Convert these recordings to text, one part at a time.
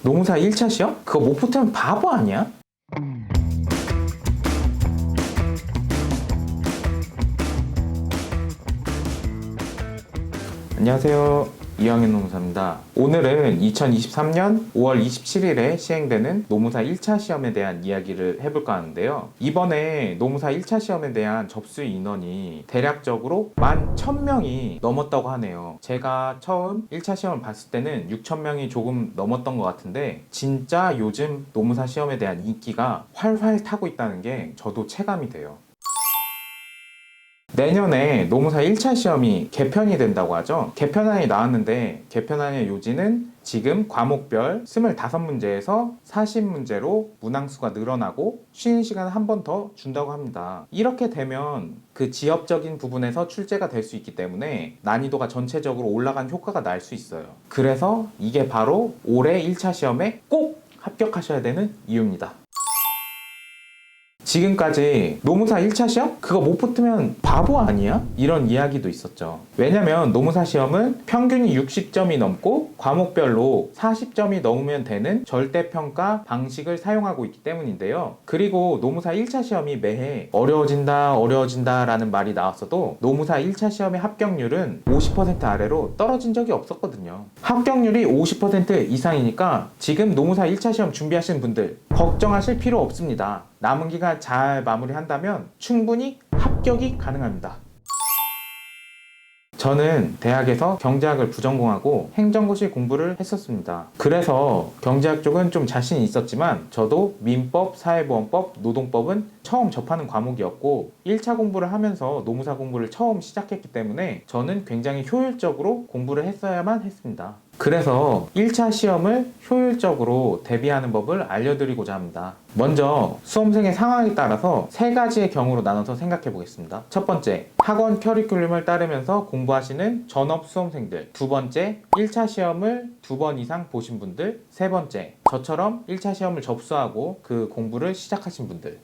노무사 1차 시험? 그거 못 붙으면 바보 아니야? 안녕하세요. 이왕현 노무사입니다. 오늘은 2023년 5월 27일에 시행되는 노무사 1차 시험에 대한 이야기를 해볼까 하는데요. 이번에 노무사 1차 시험에 대한 접수 인원이 대략적으로 11,000명이 넘었다고 하네요. 제가 처음 1차 시험을 봤을 때는 6,000명이 조금 넘었던 것 같은데 진짜 요즘 노무사 시험에 대한 인기가 활활 타고 있다는 게 저도 체감이 돼요. 내년에 노무사 1차 시험이 개편이 된다고 하죠. 개편안이 나왔는데 개편안의 요지는 지금 과목별 25문제에서 40문제로 문항수가 늘어나고 쉬는 시간을 한 번 더 준다고 합니다. 이렇게 되면 그 지역적인 부분에서 출제가 될 수 있기 때문에 난이도가 전체적으로 올라간 효과가 날 수 있어요. 그래서 이게 바로 올해 1차 시험에 꼭 합격하셔야 되는 이유입니다. 지금까지 노무사 1차 시험? 그거 못 붙으면 바보 아니야? 이런 이야기도 있었죠. 왜냐면 노무사 시험은 평균이 60점이 넘고 과목별로 40점이 넘으면 되는 절대평가 방식을 사용하고 있기 때문인데요. 그리고 노무사 1차 시험이 매해 어려워진다 라는 말이 나왔어도 노무사 1차 시험의 합격률은 50% 아래로 떨어진 적이 없었거든요. 합격률이 50% 이상이니까 지금 노무사 1차 시험 준비하시는 분들 걱정하실 필요 없습니다. 남은 기간 잘 마무리한다면 충분히 합격이 가능합니다. 저는 대학에서 경제학을 부전공하고 행정고시 공부를 했었습니다. 그래서 경제학 쪽은 좀 자신이 있었지만 저도 민법, 사회보험법, 노동법은 처음 접하는 과목이었고 1차 공부를 하면서 노무사 공부를 처음 시작했기 때문에 저는 굉장히 효율적으로 공부를 했어야만 했습니다. 그래서 1차 시험을 효율적으로 대비하는 법을 알려드리고자 합니다. 먼저 수험생의 상황에 따라서 세 가지의 경우로 나눠서 생각해 보겠습니다. 첫 번째, 학원 커리큘럼을 따르면서 공부하시는 전업 수험생들. 두 번째, 1차 시험을 2번 이상 보신 분들. 세 번째, 저처럼 1차 시험을 접수하고 그 공부를 시작하신 분들.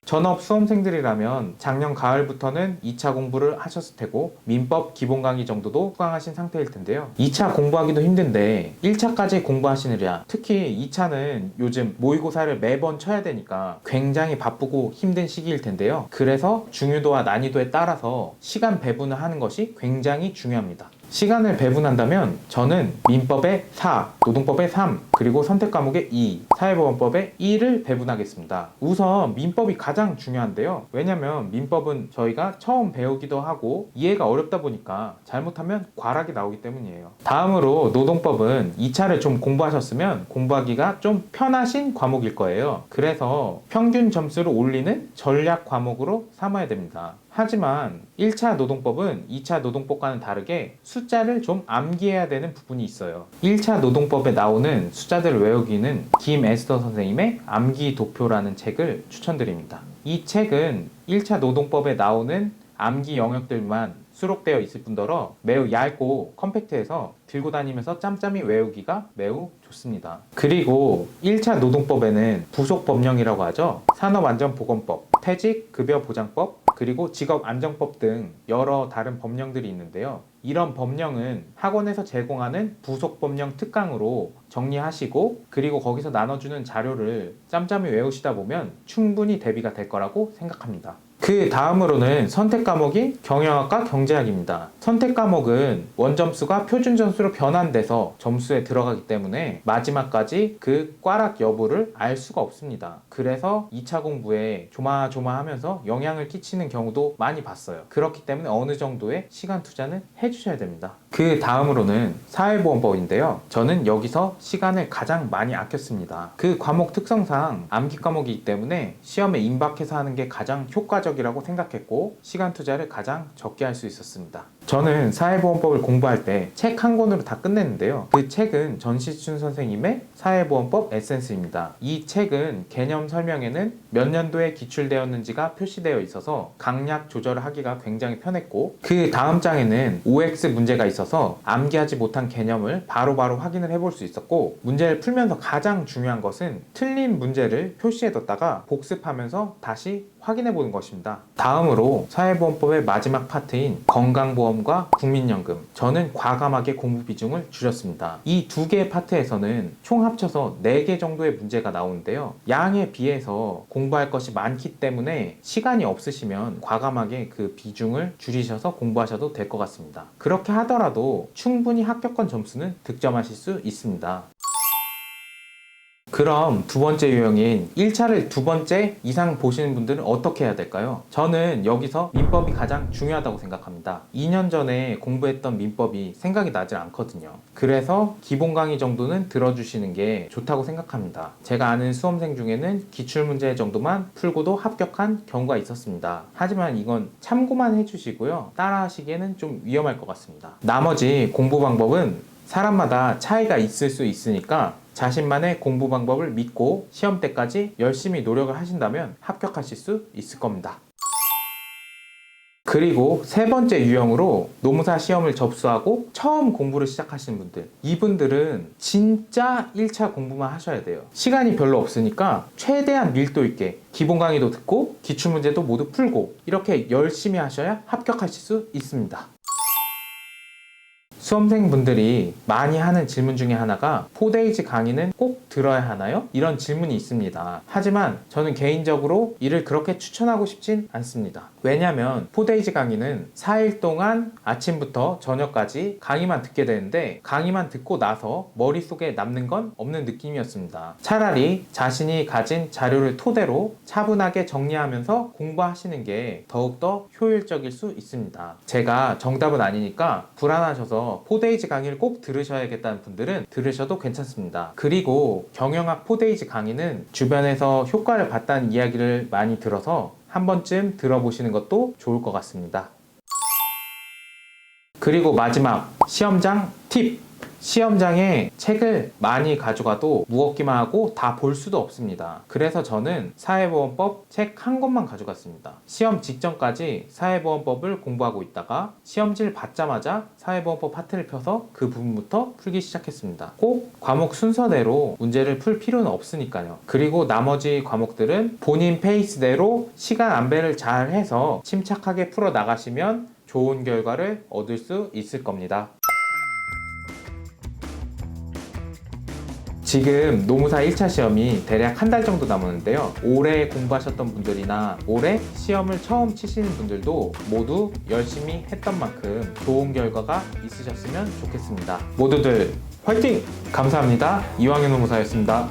전업 수험생들이라면 작년 가을부터는 2차 공부를 하셨을 테고 민법 기본 강의 정도도 수강하신 상태일 텐데요. 2차 공부하기도 힘든데 1차까지 공부하시느냐, 특히 2차는 요즘 모의고사를 매번 쳐야 되니까 굉장히 바쁘고 힘든 시기일 텐데요. 그래서 중요도와 난이도에 따라서 시간 배분을 하는 것이 굉장히 중요합니다. 시간을 배분한다면 저는 민법의 4, 노동법의 3, 그리고 선택 과목의 2, 사회보험법의 1을 배분하겠습니다. 우선 민법이 가장 중요한데요. 왜냐면 민법은 저희가 처음 배우기도 하고 이해가 어렵다 보니까 잘못하면 과락이 나오기 때문이에요. 다음으로 노동법은 2차를 좀 공부하셨으면 공부하기가 좀 편하신 과목일 거예요. 그래서 평균 점수를 올리는 전략 과목으로 삼아야 됩니다. 하지만 1차 노동법은 2차 노동법과는 다르게 숫자를 좀 암기해야 되는 부분이 있어요. 1차 노동법에 나오는 숫자들을 외우기는 김에스더 선생님의 암기 도표라는 책을 추천드립니다. 이 책은 1차 노동법에 나오는 암기 영역들만 수록되어 있을 뿐더러 매우 얇고 컴팩트해서 들고 다니면서 짬짬이 외우기가 매우 좋습니다. 그리고 1차 노동법에는 부속법령이라고 하죠. 산업안전보건법, 퇴직급여보장법, 그리고 직업안정법 등 여러 다른 법령들이 있는데요. 이런 법령은 학원에서 제공하는 부속법령 특강으로 정리하시고 그리고 거기서 나눠주는 자료를 짬짬이 외우시다 보면 충분히 대비가 될 거라고 생각합니다. 그 다음으로는 선택 과목인 경영학과 경제학입니다. 선택 과목은 원점수가 표준 점수로 변환돼서 점수에 들어가기 때문에 마지막까지 그 꽈락 여부를 알 수가 없습니다. 그래서 2차 공부에 조마조마하면서 영향을 끼치는 경우도 많이 봤어요. 그렇기 때문에 어느 정도의 시간 투자는 해주셔야 됩니다. 그 다음으로는 사회보험법인데요. 저는 여기서 시간을 가장 많이 아꼈습니다. 그 과목 특성상 암기 과목이기 때문에 시험에 임박해서 하는 게 가장 효과적이라고 생각했고 시간 투자를 가장 적게 할 수 있었습니다. 저는 사회보험법을 공부할 때 책 한 권으로 다 끝냈는데요. 그 책은 전시춘 선생님의 사회보험법 에센스입니다. 이 책은 개념 설명에는 몇 년도에 기출되었는지가 표시되어 있어서 강약 조절을 하기가 굉장히 편했고 그 다음 장에는 OX 문제가 있어서 암기하지 못한 개념을 바로바로 확인을 해볼 수 있었고 문제를 풀면서 가장 중요한 것은 틀린 문제를 표시해뒀다가 복습하면서 다시 확인해 보는 것입니다. 다음으로 사회보험법의 마지막 파트인 건강보험 건강보험과 국민연금, 저는 과감하게 공부 비중을 줄였습니다. 이 두 개의 파트에서는 총 합쳐서 4개 정도의 문제가 나오는데요. 양에 비해서 공부할 것이 많기 때문에 시간이 없으시면 과감하게 그 비중을 줄이셔서 공부하셔도 될 것 같습니다. 그렇게 하더라도 충분히 합격권 점수는 득점하실 수 있습니다. 그럼 두 번째 유형인 1차를 두 번째 이상 보시는 분들은 어떻게 해야 될까요? 저는 여기서 민법이 가장 중요하다고 생각합니다. 2년 전에 공부했던 민법이 생각이 나질 않거든요. 그래서 기본 강의 정도는 들어주시는 게 좋다고 생각합니다. 제가 아는 수험생 중에는 기출문제 정도만 풀고도 합격한 경우가 있었습니다. 하지만 이건 참고만 해주시고요. 따라 하시기에는 좀 위험할 것 같습니다. 나머지 공부 방법은 사람마다 차이가 있을 수 있으니까 자신만의 공부 방법을 믿고 시험 때까지 열심히 노력을 하신다면 합격하실 수 있을 겁니다. 그리고 세 번째 유형으로 노무사 시험을 접수하고 처음 공부를 시작하시는 분들, 이분들은 진짜 1차 공부만 하셔야 돼요. 시간이 별로 없으니까 최대한 밀도 있게 기본 강의도 듣고 기출문제도 모두 풀고 이렇게 열심히 하셔야 합격하실 수 있습니다. 수험생분들이 많이 하는 질문 중에 하나가 4데이즈 강의는 꼭 들어야 하나요? 이런 질문이 있습니다. 하지만 저는 개인적으로 이를 그렇게 추천하고 싶진 않습니다. 왜냐면 4데이즈 강의는 4일 동안 아침부터 저녁까지 강의만 듣게 되는데 강의만 듣고 나서 머릿속에 남는 건 없는 느낌이었습니다. 차라리 자신이 가진 자료를 토대로 차분하게 정리하면서 공부하시는 게 더욱더 효율적일 수 있습니다. 제가 정답은 아니니까 불안하셔서 4데이즈 강의를 꼭 들으셔야겠다는 분들은 들으셔도 괜찮습니다. 그리고 경영학 4데이즈 강의는 주변에서 효과를 봤다는 이야기를 많이 들어서 한 번쯤 들어보시는 것도 좋을 것 같습니다. 그리고 마지막 시험장 팁! 시험장에 책을 많이 가져가도 무겁기만 하고 다 볼 수도 없습니다. 그래서 저는 사회보험법 책 한 권만 가져갔습니다. 시험 직전까지 사회보험법을 공부하고 있다가 시험지를 받자마자 사회보험법 파트를 펴서 그 부분부터 풀기 시작했습니다. 꼭 과목 순서대로 문제를 풀 필요는 없으니까요. 그리고 나머지 과목들은 본인 페이스대로 시간 안배를 잘 해서 침착하게 풀어 나가시면 좋은 결과를 얻을 수 있을 겁니다. 지금 노무사 1차 시험이 대략 한 달 정도 남았는데요. 올해 공부하셨던 분들이나 올해 시험을 처음 치시는 분들도 모두 열심히 했던 만큼 좋은 결과가 있으셨으면 좋겠습니다. 모두들 화이팅! 감사합니다. 이왕현 노무사였습니다.